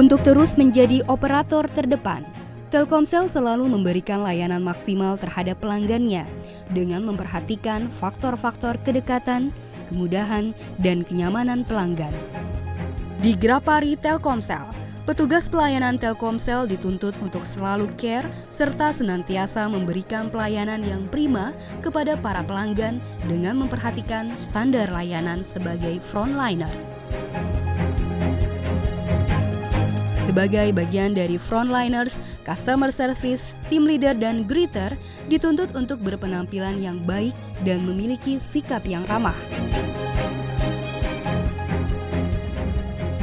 Untuk terus menjadi operator terdepan, Telkomsel selalu memberikan layanan maksimal terhadap pelanggannya dengan memperhatikan faktor-faktor kedekatan, kemudahan, dan kenyamanan pelanggan. Di Grapari Telkomsel, petugas pelayanan Telkomsel dituntut untuk selalu care serta senantiasa memberikan pelayanan yang prima kepada para pelanggan dengan memperhatikan standar layanan sebagai frontliner. Sebagai bagian dari frontliners, customer service, team leader, dan greeter dituntut untuk berpenampilan yang baik dan memiliki sikap yang ramah.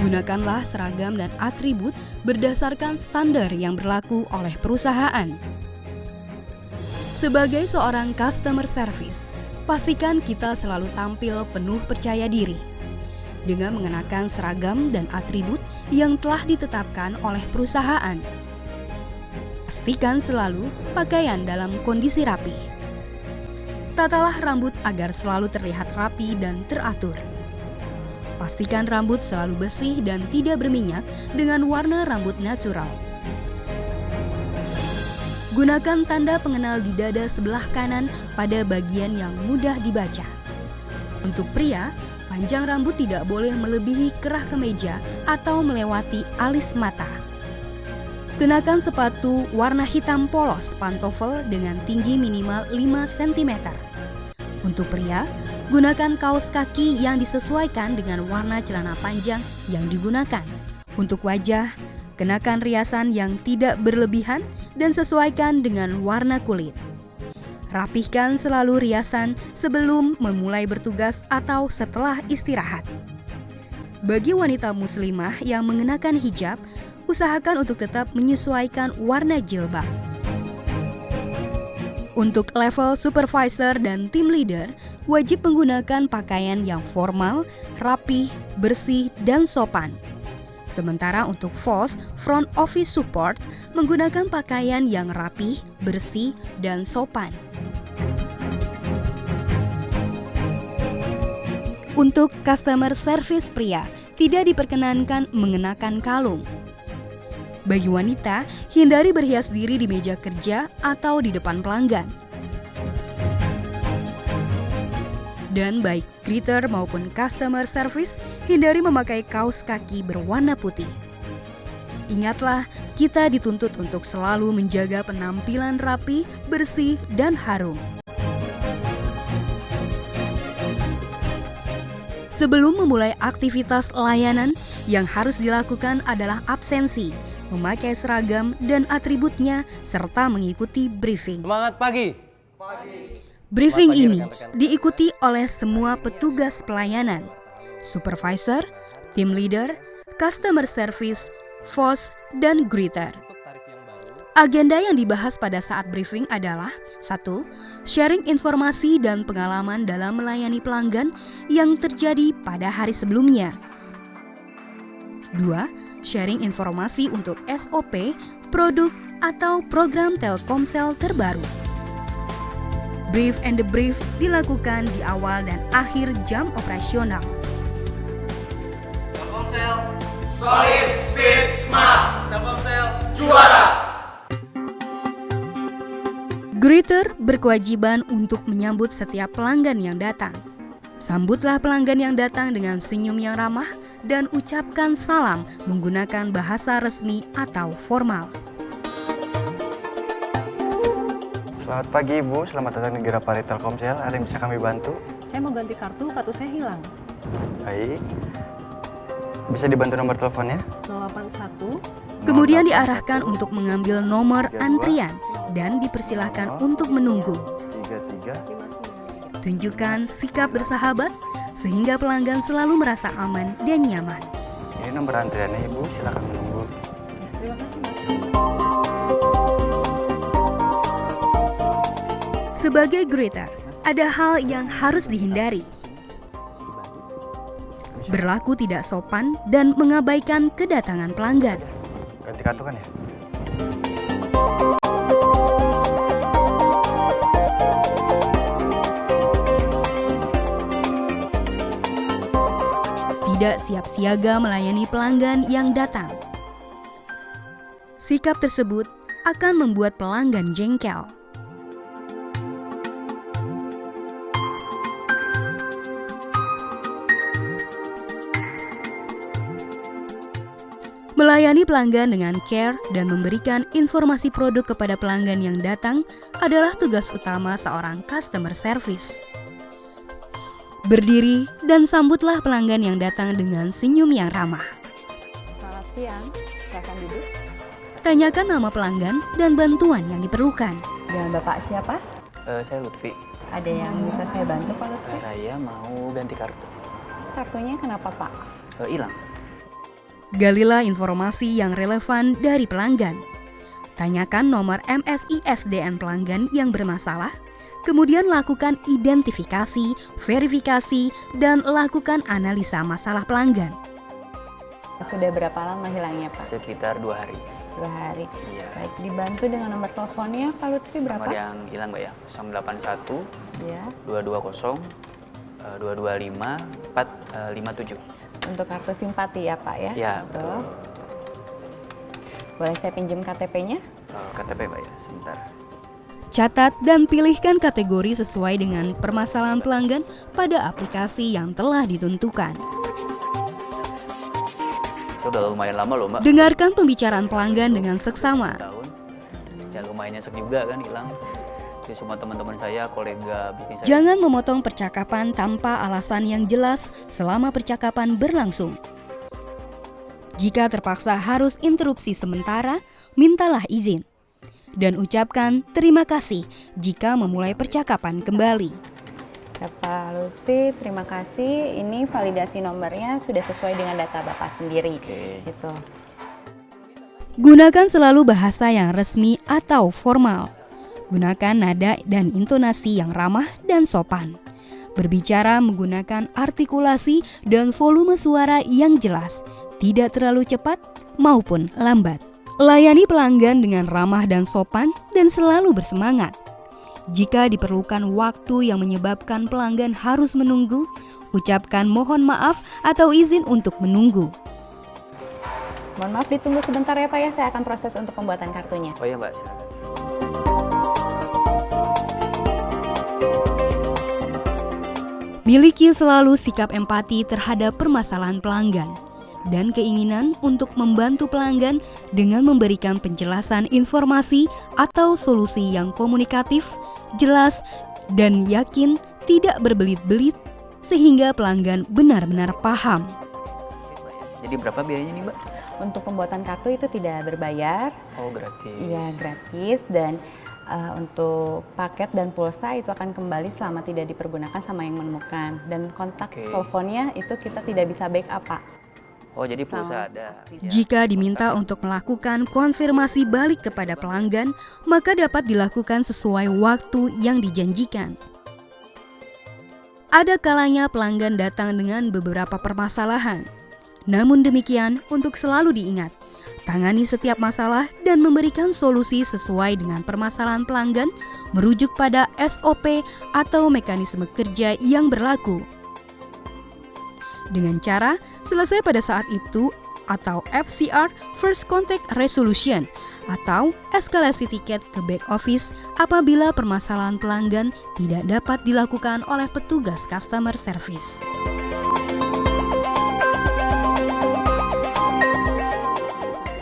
Gunakanlah seragam dan atribut berdasarkan standar yang berlaku oleh perusahaan. Sebagai seorang customer service, pastikan kita selalu tampil penuh percaya diri dengan mengenakan seragam dan atribut yang telah ditetapkan oleh perusahaan. Pastikan selalu pakaian dalam kondisi rapi. Tatalah rambut agar selalu terlihat rapi dan teratur. Pastikan rambut selalu bersih dan tidak berminyak dengan warna rambut natural. Gunakan tanda pengenal di dada sebelah kanan pada bagian yang mudah dibaca. Untuk pria, panjang rambut tidak boleh melebihi kerah kemeja atau melewati alis mata. Kenakan sepatu warna hitam polos pantofel dengan tinggi minimal 5 cm. Untuk pria, gunakan kaos kaki yang disesuaikan dengan warna celana panjang yang digunakan. Untuk wajah, kenakan riasan yang tidak berlebihan dan sesuaikan dengan warna kulit. Rapihkan selalu riasan sebelum memulai bertugas atau setelah istirahat. Bagi wanita muslimah yang mengenakan hijab, usahakan untuk tetap menyesuaikan warna jilbab. Untuk level supervisor dan team leader, wajib menggunakan pakaian yang formal, rapi, bersih, dan sopan. Sementara untuk FOS, Front Office Support, menggunakan pakaian yang rapi, bersih, dan sopan. Untuk customer service pria, tidak diperkenankan mengenakan kalung. Bagi wanita, hindari berhias diri di meja kerja atau di depan pelanggan. Dan baik greeter maupun customer service, hindari memakai kaos kaki berwarna putih. Ingatlah, kita dituntut untuk selalu menjaga penampilan rapi, bersih, dan harum. Sebelum memulai aktivitas layanan, yang harus dilakukan adalah absensi, memakai seragam dan atributnya, serta mengikuti briefing. Semangat pagi! Briefing ini diikuti oleh semua petugas pelayanan, supervisor, team leader, customer service, FOS, dan greeter. Agenda yang dibahas pada saat briefing adalah 1. Sharing informasi dan pengalaman dalam melayani pelanggan yang terjadi pada hari sebelumnya. 2. Sharing informasi untuk SOP, produk, atau program Telkomsel terbaru. Brief and debrief dilakukan di awal dan akhir jam operasional. Telkomsel, solid, speed, smart. Telkomsel, juara. Greeter berkewajiban untuk menyambut setiap pelanggan yang datang. Sambutlah pelanggan yang datang dengan senyum yang ramah dan ucapkan salam menggunakan bahasa resmi atau formal. Selamat pagi Ibu, selamat datang di Grapari Telkomsel. Ada yang bisa kami bantu? Saya mau ganti kartu saya hilang. Baik. Bisa dibantu nomor teleponnya? 081. Kemudian diarahkan untuk mengambil nomor antrian dan dipersilahkan untuk menunggu. 33. Tunjukkan sikap bersahabat sehingga pelanggan selalu merasa aman dan nyaman. Ini nomor antriannya Ibu, silakan menunggu. Terima kasih, Mas. Sebagai greeter, ada hal yang harus dihindari. Berlaku tidak sopan dan mengabaikan kedatangan pelanggan. Ganti kartu kan ya? Tidak siap siaga melayani pelanggan yang datang. Sikap tersebut akan membuat pelanggan jengkel. Melayani pelanggan dengan care dan memberikan informasi produk kepada pelanggan yang datang adalah tugas utama seorang customer service. Berdiri dan sambutlah pelanggan yang datang dengan senyum yang ramah. Selamat siang, silakan duduk. Tanyakan nama pelanggan dan bantuan yang diperlukan. Dengan Bapak siapa? Saya Lutfi. Ada yang bisa saya bantu Pak Lutfi? Saya mau ganti kartu. Kartunya kenapa Pak? Hilang. Galilah informasi yang relevan dari pelanggan. Tanyakan nomor MSI SDN pelanggan yang bermasalah, kemudian lakukan identifikasi, verifikasi, dan lakukan analisa masalah pelanggan. Sudah berapa lama hilangnya Pak? Sekitar 2 hari. 2 hari. Iya. Baik, dibantu dengan nomor teleponnya Pak Lutfi berapa? Nomor yang hilang Mbak ya, 081 Ya, 220 225 457. untuk kartu simpati ya Pak ya? Ya, betul. Boleh saya pinjam KTP-nya? KTP Mbak ya, sebentar. Catat dan pilihkan kategori sesuai dengan permasalahan pelanggan pada aplikasi yang telah ditentukan. Sudah lumayan lama loh Mbak. Dengarkan pembicaraan pelanggan dengan seksama. Tahun. Ya lumayan nyesek juga kan hilang. Jadi semua teman-teman saya, kolega bisnis saya. Jangan memotong percakapan tanpa alasan yang jelas selama percakapan berlangsung. Jika terpaksa harus interupsi sementara, mintalah izin. Dan ucapkan terima kasih jika memulai percakapan kembali. Ya, Pak Lutfi, terima kasih. Ini validasi nomornya sudah sesuai dengan data Bapak sendiri. Oke. Gitu. Gunakan selalu bahasa yang resmi atau formal. Gunakan nada dan intonasi yang ramah dan sopan. Berbicara menggunakan artikulasi dan volume suara yang jelas, tidak terlalu cepat maupun lambat. Layani pelanggan dengan ramah dan sopan dan selalu bersemangat. Jika diperlukan waktu yang menyebabkan pelanggan harus menunggu, ucapkan mohon maaf atau izin untuk menunggu. Mohon maaf ditunggu sebentar ya Pak ya, saya akan proses untuk pembuatan kartunya. Oh iya Mbak, silakan. Miliki selalu sikap empati terhadap permasalahan pelanggan dan keinginan untuk membantu pelanggan dengan memberikan penjelasan informasi atau solusi yang komunikatif, jelas, dan yakin, tidak berbelit-belit sehingga pelanggan benar-benar paham. Jadi berapa biayanya nih Mbak? Untuk pembuatan kartu itu tidak berbayar, Oh gratis. iya gratis, dan untuk paket dan pulsa itu akan kembali selama tidak dipergunakan sama yang menemukan. Dan kontak Oke. teleponnya itu kita tidak bisa backup Pak. Oh jadi pulsa ada. Ya. Jika diminta untuk melakukan konfirmasi balik kepada pelanggan, maka dapat dilakukan sesuai waktu yang dijanjikan. Ada kalanya pelanggan datang dengan beberapa permasalahan. Namun demikian, untuk selalu diingat, tangani setiap masalah dan memberikan solusi sesuai dengan permasalahan pelanggan, merujuk pada SOP atau mekanisme kerja yang berlaku. Dengan cara selesai pada saat itu atau FCR (First Contact Resolution) atau eskalasi tiket ke back office apabila permasalahan pelanggan tidak dapat dilakukan oleh petugas customer service.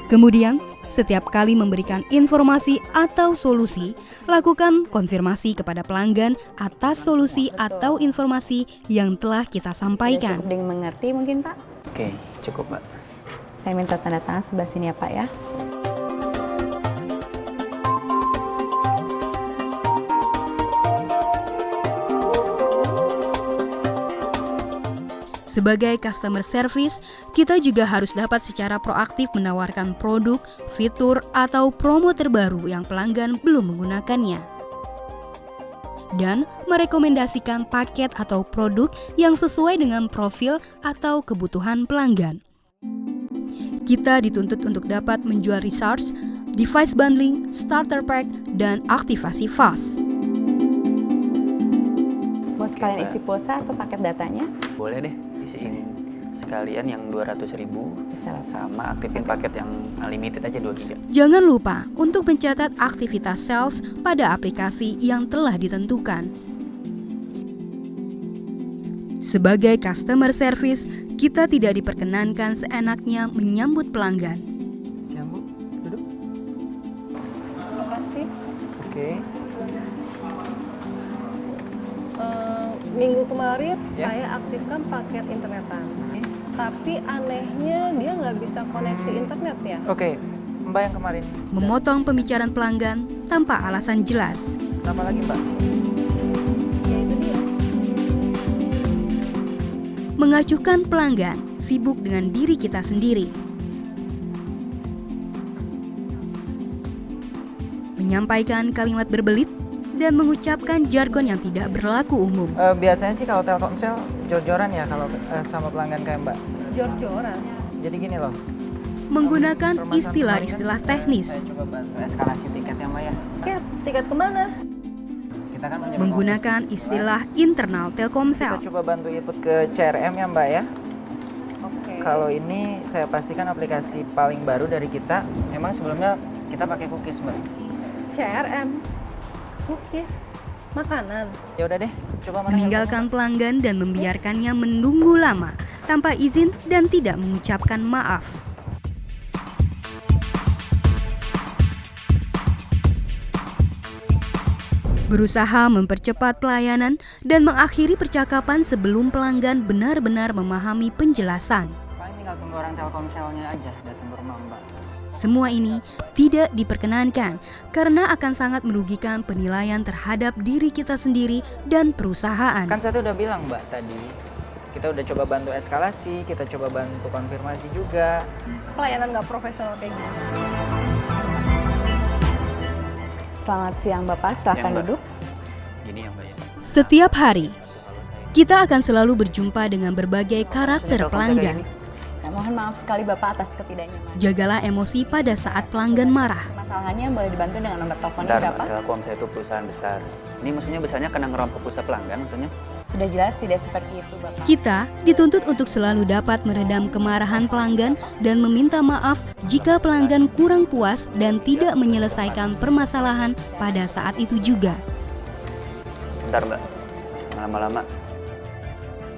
Kemudian, setiap kali memberikan informasi atau solusi, lakukan konfirmasi kepada pelanggan atas solusi atau informasi yang telah kita sampaikan. Cukup dengan mengerti mungkin Pak? Oke, cukup Mbak. Saya minta tanda tangan sebelah sini ya Pak ya. Sebagai customer service, kita juga harus dapat secara proaktif menawarkan produk, fitur, atau promo terbaru yang pelanggan belum menggunakannya. Dan merekomendasikan paket atau produk yang sesuai dengan profil atau kebutuhan pelanggan. Kita dituntut untuk dapat menjual recharge, device bundling, starter pack, dan aktivasi fast. Mau sekalian isi pulsa atau paket datanya? Boleh deh isiin sekalian yang 200.000 sama aktifin paket yang unlimited aja 2 GB. Jangan lupa untuk mencatat aktivitas sales pada aplikasi yang telah ditentukan. Sebagai customer service, kita tidak diperkenankan seenaknya menyambut pelanggan. Siang Bu, duduk. Terima kasih. Oke. Minggu kemarin Ya. saya aktifkan paket internetan. Tapi anehnya dia nggak bisa koneksi internet ya. Oke, Mbak yang kemarin. Memotong pembicaraan pelanggan tanpa alasan jelas. Nama lagi Mbak? Ya itu dia. Mengacuhkan pelanggan, sibuk dengan diri kita sendiri. Menyampaikan kalimat berbelit dan mengucapkan jargon yang tidak berlaku umum. Biasanya sih kalau Telkomsel jor-joran ya kalau sama pelanggan kayak Mbak. Jor-joran. Jadi gini loh. Menggunakan permasalahan istilah-istilah kemarin kan, teknis. Saya coba bantu eskalasi tiketnya Mbak ya. Tiket kemana? Kita kan punya Menggunakan istilah internal Kita Telkomsel. coba bantu input ke CRM ya Mbak ya. Oke. Kalau ini saya pastikan aplikasi paling baru dari kita. Memang sebelumnya kita pakai cookies Mbak. CRM. Cookies. Makanan. Ya udah deh, coba mana yang Meninggalkan pelanggan dan membiarkannya menunggu lama tanpa izin dan tidak mengucapkan maaf. Berusaha mempercepat pelayanan dan mengakhiri percakapan sebelum pelanggan benar-benar memahami penjelasan. paling tinggal tunggu orang Telkomselnya aja datang ke rumah Mbak. Semua ini tidak diperkenankan karena akan sangat merugikan penilaian terhadap diri kita sendiri dan perusahaan. Kan saya tuh udah bilang Mbak tadi, kita udah coba bantu eskalasi, kita coba bantu konfirmasi juga. Pelayanan nggak profesional kayak gini. Selamat siang Bapak, silakan Siang, Mbak. duduk. Gini ya Mbak ya. Setiap hari, kita akan selalu berjumpa dengan berbagai karakter Telkomsel pelanggan. kayak gini. Ya, mohon maaf sekali Bapak atas ketidaknyamanan. Jagalah emosi pada saat pelanggan marah. Masalahnya boleh dibantu dengan nomor teleponnya Bentar, berapa? Mbak, Telkomsel itu perusahaan besar. Ini maksudnya besarnya kena ngerampok pulsa pelanggan maksudnya? Sudah jelas tidak seperti itu Bapak. Kita dituntut untuk selalu dapat meredam kemarahan pelanggan dan meminta maaf jika pelanggan kurang puas dan tidak menyelesaikan permasalahan pada saat itu juga. Bentar Mbak, lama-lama.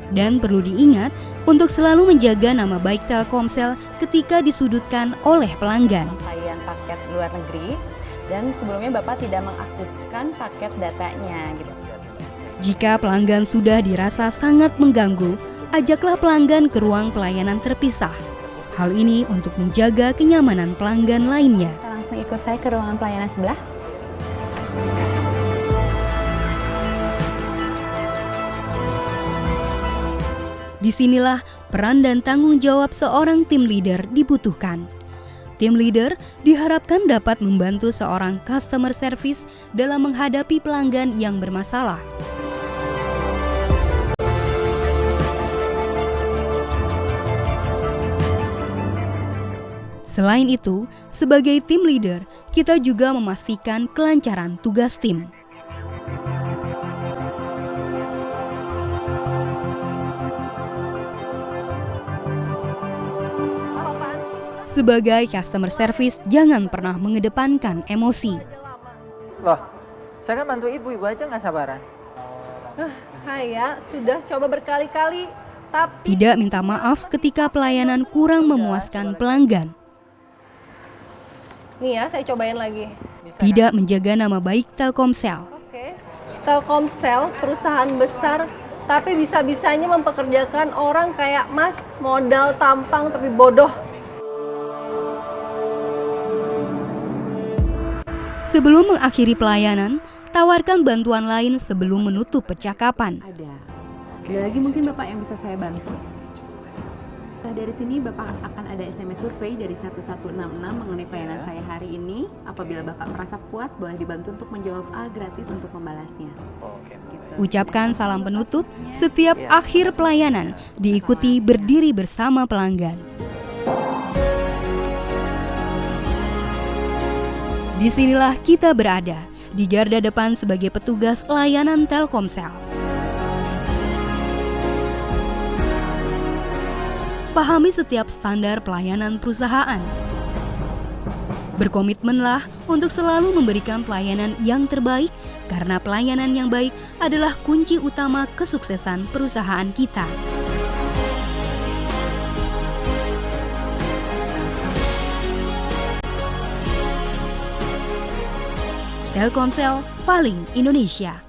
Dan perlu diingat untuk selalu menjaga nama baik Telkomsel ketika disudutkan oleh pelanggan. Rangkaian paket luar negeri dan sebelumnya Bapak tidak mengaktifkan paket datanya gitu. Jika pelanggan sudah dirasa sangat mengganggu, ajaklah pelanggan ke ruang pelayanan terpisah. Hal ini untuk menjaga kenyamanan pelanggan lainnya. Bisa langsung ikut saya ke ruangan pelayanan sebelah. Disinilah peran dan tanggung jawab seorang tim leader dibutuhkan. Tim leader diharapkan dapat membantu seorang customer service dalam menghadapi pelanggan yang bermasalah. Selain itu, sebagai tim leader, kita juga memastikan kelancaran tugas tim. Sebagai customer service, jangan pernah mengedepankan emosi. Loh, saya kan bantu ibu aja nggak sabaran. Saya sudah coba berkali-kali, tapi Tidak minta maaf ketika pelayanan kurang memuaskan pelanggan. nih ya saya cobain lagi. Bisa Tidak menjaga nama baik Telkomsel. Oke. Telkomsel perusahaan besar tapi bisa-bisanya mempekerjakan orang kayak Mas, modal tampang tapi bodoh. Sebelum mengakhiri pelayanan, tawarkan bantuan lain sebelum menutup percakapan. Ada lagi mungkin Bapak yang bisa saya bantu. Nah, dari sini Bapak akan ada SMS survei dari 1166 mengenai pelayanan saya hari ini. Apabila Bapak merasa puas, boleh dibantu untuk menjawab A gratis untuk membalasnya. Oke. Ucapkan salam penutup setiap akhir pelayanan, diikuti berdiri bersama pelanggan. Disinilah kita berada, di garda depan sebagai petugas layanan Telkomsel. pahami setiap standar pelayanan perusahaan. Berkomitmenlah untuk selalu memberikan pelayanan yang terbaik, karena pelayanan yang baik adalah kunci utama kesuksesan perusahaan kita. Telkomsel paling Indonesia.